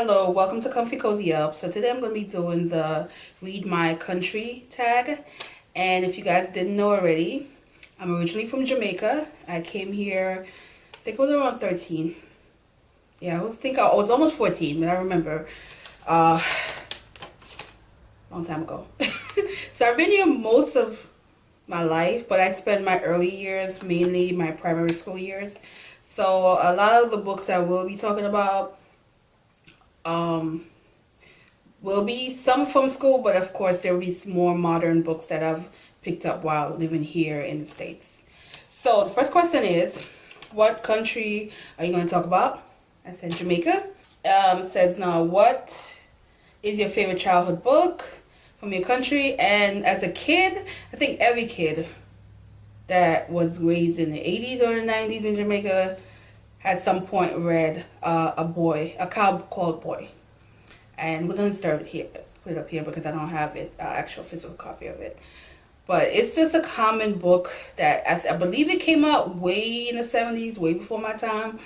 Hello, welcome to Comfy Cozy Up. So today I'm going to be doing the Read My Country tag. And if you guys didn't know already, I'm originally from Jamaica. I came here, I think I was around 13. Yeah, I was almost 14, but I remember long time ago. So I've been here most of my life, but I spent my early years, mainly my primary school years. So a lot of the books I will be talking about will be some from school, but of course there will be some more modern books that I've picked up while living here in the States. So the first question is, what country are you going to talk about? I said Jamaica. It says now, what is your favorite childhood book from your country? And as a kid, I think every kid that was raised in the 80s or the 90s in Jamaica at some point read a cow called Boy. And we're going to start here, put it up here because I don't have it, actual physical copy of it. But it's just a common book that I believe it came out way in the 70s, way before my time.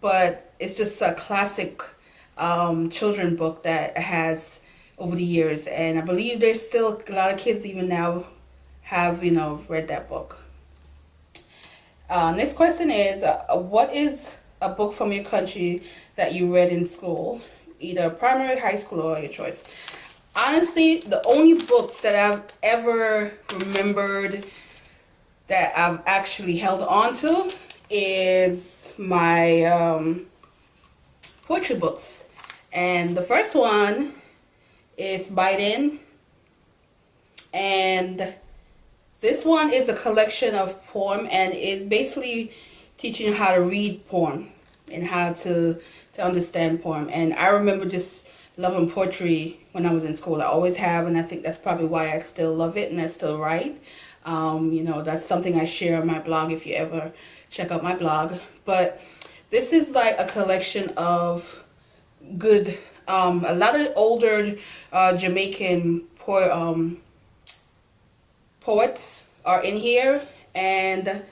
But it's just a classic children book that has over the years. And I believe there's still a lot of kids even now have, read that book. Next question is, what is a book from your country that you read in school? Either primary, high school, or your choice. Honestly, the only books that I've ever remembered that I've actually held on to is my poetry books. And the first one is Biden. And this one is a collection of poem and is basically teaching you how to read poem and how to understand poem. And I remember just loving poetry when I was in school. I always have, and I think that's probably why I still love it and I still write. That's something I share on my blog if you ever check out my blog. But this is like a collection of good, a lot of older Jamaican poets are in here, and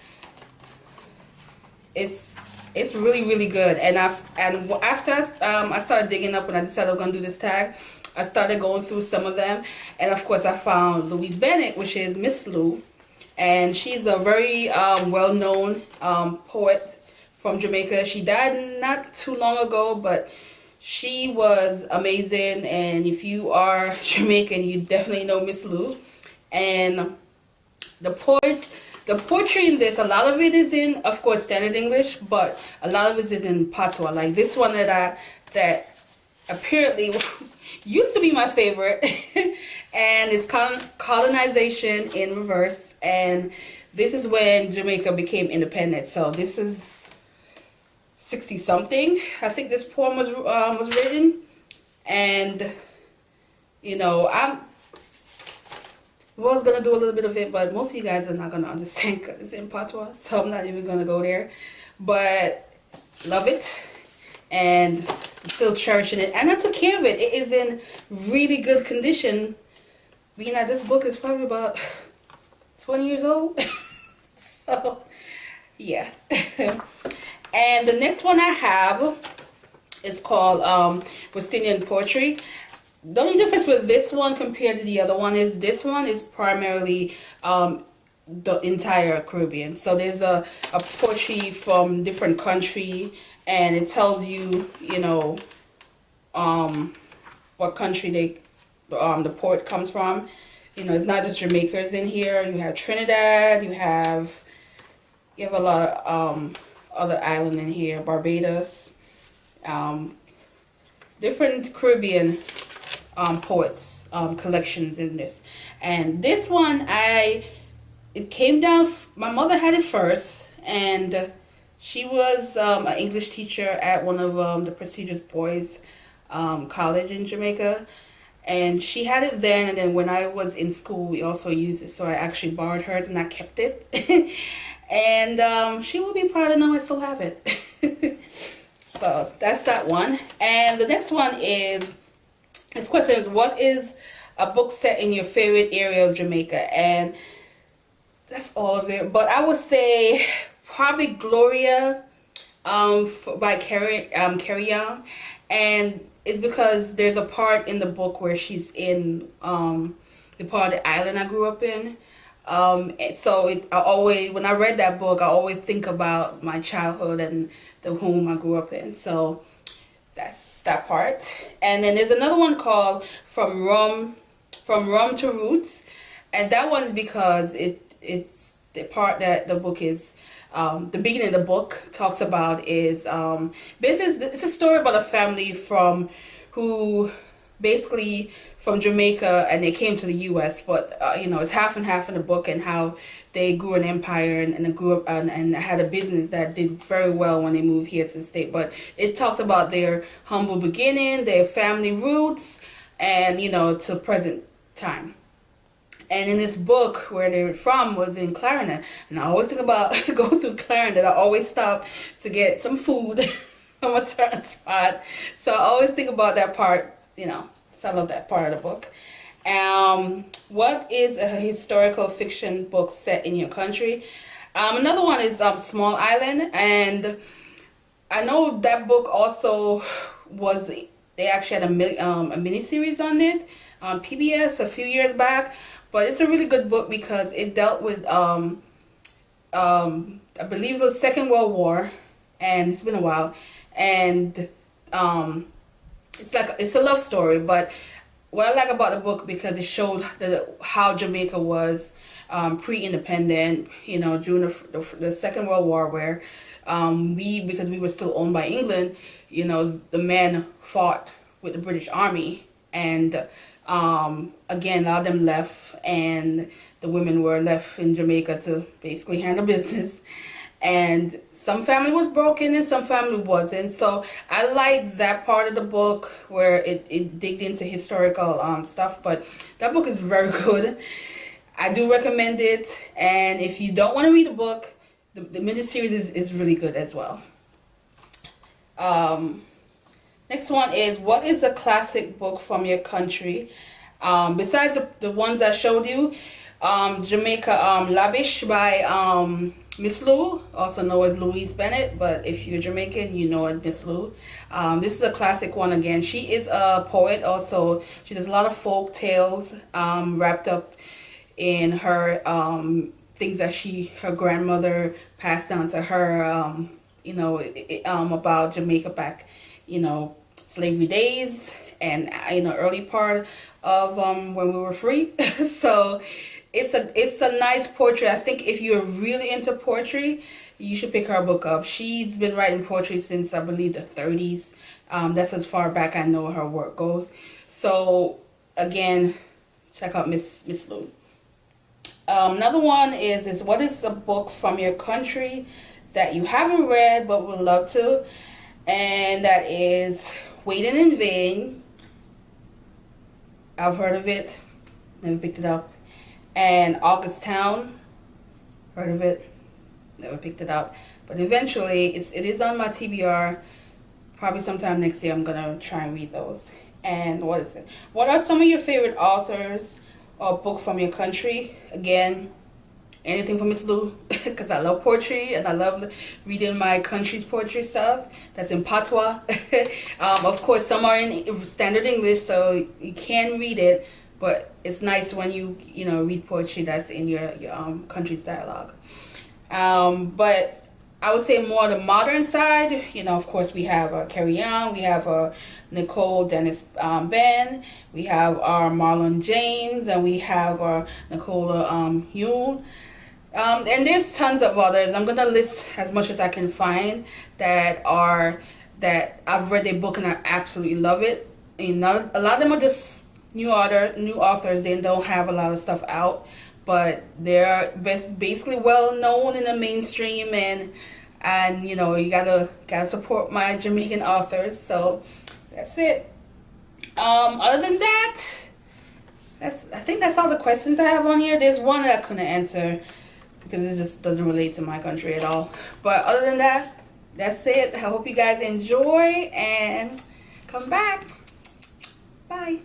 it's really, really good. And after I started digging up when I decided I was going to do this tag, I started going through some of them. And of course I found Louise Bennett, which is Miss Lou. And she's a very well-known poet from Jamaica. She died not too long ago, but she was amazing. And if you are Jamaican, you definitely know Miss Lou. And the poetry in this, a lot of it is in, of course, standard English, but a lot of it is in patois. Like this one that apparently used to be my favorite, and it's colonization in reverse. And this is when Jamaica became independent. So this is 60 something. I think this poem was written, and I was gonna do a little bit of it, but most of you guys are not gonna understand because it's in patois, so I'm not even gonna go there. But love it, and I'm still cherishing it, and I took care of it. It is in really good condition, being that this book is probably about 20 years old. So yeah. And the next one I have is called West Indian Poetry. The only difference with this one compared to the other one is this one is primarily the entire Caribbean. So there's a poetry from different country, and it tells you, what country the poet comes from. It's not just Jamaicans in here. You have Trinidad. You have a lot of other island in here, Barbados, different Caribbean poets collections in this. And this one, it came down, my mother had it first, and she was an English teacher at one of the prestigious boys college in Jamaica, and she had it then. And then when I was in school, we also used it, so I actually borrowed hers and I kept it. And she will be proud to know I still have it. So that's that one. And the next one is, this question is, what is a book set in your favorite area of Jamaica? And that's all of it. But I would say probably Gloria by Carrie Young. And is because there's a part in the book where she's in the part of the island I grew up in. So I always, when I read that book, I always think about my childhood and the home I grew up in. So that's that part. And then there's another one called From Rum to Roots, and that one is because it's the part that the book is. The beginning of the book talks about is basically it's a story about a family who basically from Jamaica, and they came to the U.S. But it's half and half in the book, and how they grew an empire and grew up and had a business that did very well when they moved here to the state. But it talks about their humble beginning, their family roots, and to present time. And in this book, where they were from was in Clarendon. And I always think about going through Clarendon. I always stop to get some food from a certain spot. So I always think about that part, So I love that part of the book. What is a historical fiction book set in your country? Another one is Small Island. And I know that book also they actually had a miniseries on it on PBS a few years back. But it's a really good book because it dealt with, I believe it was Second World War, and it's been a while, and it's a love story. But what I like about the book, because it showed how Jamaica was pre-independent, during the Second World War, where because we were still owned by England, the men fought with the British Army, and again, a lot of them left, and the women were left in Jamaica to basically handle business. And some family was broken and some family wasn't. So I like that part of the book where it digged into historical stuff. But that book is very good. I do recommend it. And if you don't want to read the book, the miniseries is really good as well. Next one is, what is a classic book from your country? Besides the ones I showed you, Jamaica, Lavish by Miss Lou, also known as Louise Bennett, but if you're Jamaican, you know as Miss Lou. This is a classic one again. She is a poet also. She does a lot of folk tales wrapped up in her things that her grandmother passed down to her, about Jamaica back, slavery days, and early part of when we were free. So it's a nice poetry. I think if you're really into poetry, you should pick her book up. She's been writing poetry since, I believe, the 30s. That's as far back I know her work goes. So again, check out Miss Lou. Another one is what is a book from your country that you haven't read but would love to? And that is Waiting in Vain. I've heard of it, never picked it up. And August Town, heard of it, never picked it up. But eventually, it is on my TBR. Probably sometime next year, I'm gonna try and read those. And what is it? What are some of your favorite authors or book from your country? Again, anything from Miss Lou, because I love poetry and I love reading my country's poetry stuff. That's in patois. Of course, some are in standard English, so you can read it, but it's nice when you read poetry that's in your country's dialogue. But I would say more the modern side. Of course, we have Carrie Young, we have Nicole Denis-Benn, we have Marlon James, and we have Nicola Hume. And there's tons of others. I'm gonna list as much as I can find that I've read their book and I absolutely love it. And a lot of them are just new authors. They don't have a lot of stuff out, but they're basically well known in the mainstream, and you gotta support my Jamaican authors. So that's it. Other than that, I think that's all the questions I have on here. There's one that I couldn't answer because it just doesn't relate to my country at all. But other than that, that's it. I hope you guys enjoy and come back. Bye.